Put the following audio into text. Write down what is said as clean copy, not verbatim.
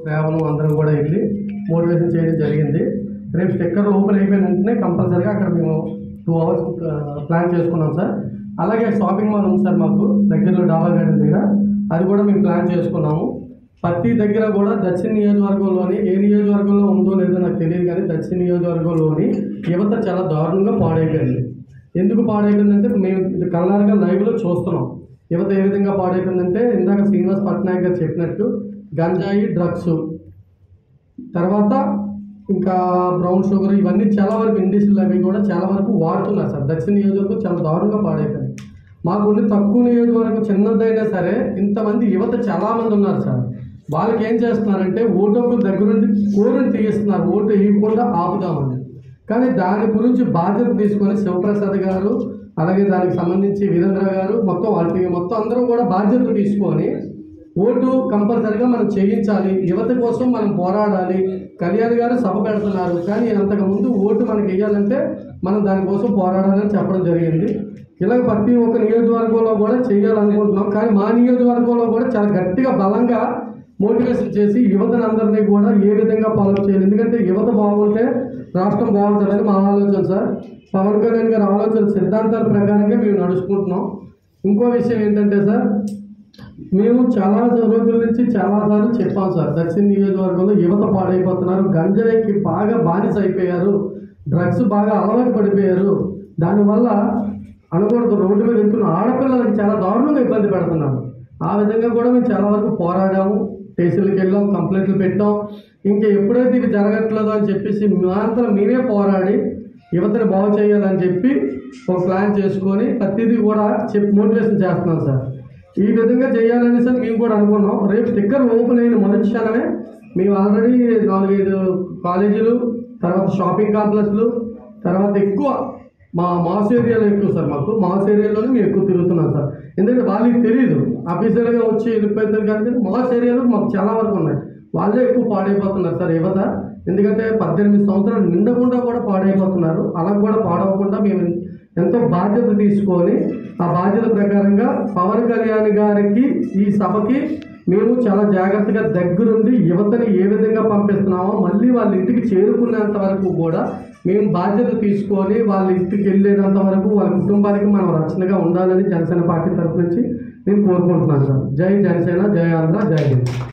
శ్రావణం అందరం కూడా వెళ్ళి మోటివేషన్ చేయడం జరిగింది. రేపు స్టిక్కర్ ఓపెన్ అయిపోయిన వెంటనే కంపల్సరీగా అక్కడ మేము 2 hours ప్లాన్ చేసుకున్నాం సార్. అలాగే షాపింగ్ మాల్ ఉంది సార్ మాకు దగ్గరలో డాబా గార్డెన్ దగ్గర, అది కూడా మేము ప్లాన్ చేసుకున్నాము. ప్రతి దగ్గర కూడా దక్షిణ నియోజకవర్గంలోని ఏ నియోజకవర్గంలో ఉందో లేదో నాకు తెలియదు కానీ దక్షిణ నియోజకవర్గంలోని యువత చాలా దారుణంగా పాడైపోయింది. ఎందుకు పాడైపోయిందంటే మేము కళ్ళారుగా లైవ్లో చూస్తున్నాం. యువత ఏ విధంగా పాడైపోయిందంటే ఇందాక శ్రీనివాస్ పట్నాయక్ గారు చెప్పినట్టు గంజాయి, డ్రగ్స్, తర్వాత ఇంకా బ్రౌన్ షుగర్, ఇవన్నీ చాలా వరకు ఇండస్ట్రీలు అవి కూడా చాలా వరకు వాడుతున్నారు సార్. దక్షిణ నియోజకవర్గం చాలా దారుణంగా పాడైపోయింది. మాకు ఉండి తక్కువ నియోజకవర్గం చిన్నదైనా సరే ఇంతమంది యువత చాలామంది ఉన్నారు సార్. వాళ్ళకి ఏం చేస్తున్నారంటే ఓటు దగ్గరుండి కోరిని తీయిస్తున్నారు, ఓటు వేయకుండా ఆపుదామని. కానీ దాని గురించి బాధ్యత తీసుకొని శివప్రసాద్ గారు, అలాగే దానికి సంబంధించి వీరేంద్ర గారు, మొత్తం వాళ్ళ టీం మొత్తం అందరూ కూడా బాధ్యత తీసుకొని ఓటు కంపల్సరిగా మనం చేయించాలి, యువత కోసం మనం పోరాడాలి. కళ్యాణ్ గారు సభ పెడుతున్నారు, కానీ అంతకుముందు ఓటు మనకి వేయాలంటే మనం దానికోసం పోరాడాలని చెప్పడం జరిగింది. ఇలాగ ప్రతి ఒక్క నియోజకవర్గంలో కూడా చేయాలనుకుంటున్నాం. కానీ మా నియోజకవర్గంలో కూడా చాలా గట్టిగా బలంగా మోటివేషన్ చేసి యువతనందరినీ కూడా ఏ విధంగా ఫాలో చేయాలి. ఎందుకంటే యువత బాగుంటే రాష్ట్రం బాగుంటుందని మా ఆలోచన సార్. పవన్ కళ్యాణ్ గారి ఆలోచన సిద్ధాంతాల ప్రకారంగా మేము నడుచుకుంటున్నాం. ఇంకో విషయం ఏంటంటే సార్, మేము చాలా రోజుల నుంచి చాలాసార్లు చెప్పాం సార్, దక్షిణ నియోజకవర్గంలో యువత పాడైపోతున్నారు, గంజాయికి బాగా బానిస అయిపోయారు, డ్రగ్స్ బాగా అలవాటు పడిపోయారు. దానివల్ల అనకూడదు రోడ్డు మీద వెళ్తున్న ఆడపిల్లలకి చాలా దారుణంగా ఇబ్బంది పెడుతున్నారు. ఆ విధంగా కూడా మేము చాలా వరకు పోరాడాము, స్టేషన్లకు వెళ్ళాం, కంప్లైంట్లు పెట్టాం. ఇంకా ఎప్పుడైతే ఇది జరగట్లేదు అని చెప్పేసి మాత్రం మేమే పోరాడి యువతని బాగు చేయాలని చెప్పి ఒక ప్లాన్ చేసుకొని ప్రతిదీ కూడా మోటివేషన్ చేస్తున్నాం సార్. ఈ విధంగా చేయాలని సార్ మేము కూడా అనుకున్నాం. రేపు స్టిక్కర్ ఓపెన్ అయిన మరుక్షణమే మేము ఆల్రెడీ 4-5 కాలేజీలు, తర్వాత షాపింగ్ కాంప్లెక్స్లు, తర్వాత ఎక్కువ మాస్ ఏరియాలో ఎక్కువ సార్. మాకు మాస్ ఏరియాలోనే మేము ఎక్కువ తిరుగుతున్నాం సార్. ఎందుకంటే వాళ్ళకి తెలియదు, ఆఫీసర్గా వచ్చి వెళ్ళిపోతారు కానీ మాస్ ఏరియాలో మాకు చాలా వరకు ఉన్నాయి. వాళ్ళే ఎక్కువ పాడైపోతున్నారు సార్ యువత. ఎందుకంటే 18 సంవత్సరాలు నిండకుండా కూడా పాడైపోతున్నారు. అలా కూడా పాడవకుండా మేము ఎంతో బాధ్యత తీసుకొని ఆ బాధ్యత ప్రకారంగా పవన్ కళ్యాణ్ గారికి ఈ సభకి మేము చాలా జాగ్రత్తగా దగ్గరుండి యువతని ఏ విధంగా పంపిస్తున్నామో మళ్ళీ వాళ్ళ ఇంటికి చేరుకునేంత వరకు కూడా మేము బాధ్యత తీసుకొని వాళ్ళ ఇంటికి వెళ్ళేంత వరకు వాళ్ళ కుటుంబానికి మనం రక్షణగా ఉండాలని జనసేన పార్టీ తరఫు నుంచి నేను కోరుకుంటున్నాను సార్. జై జనసేన, జై ఆంధ్ర, జై హింద్.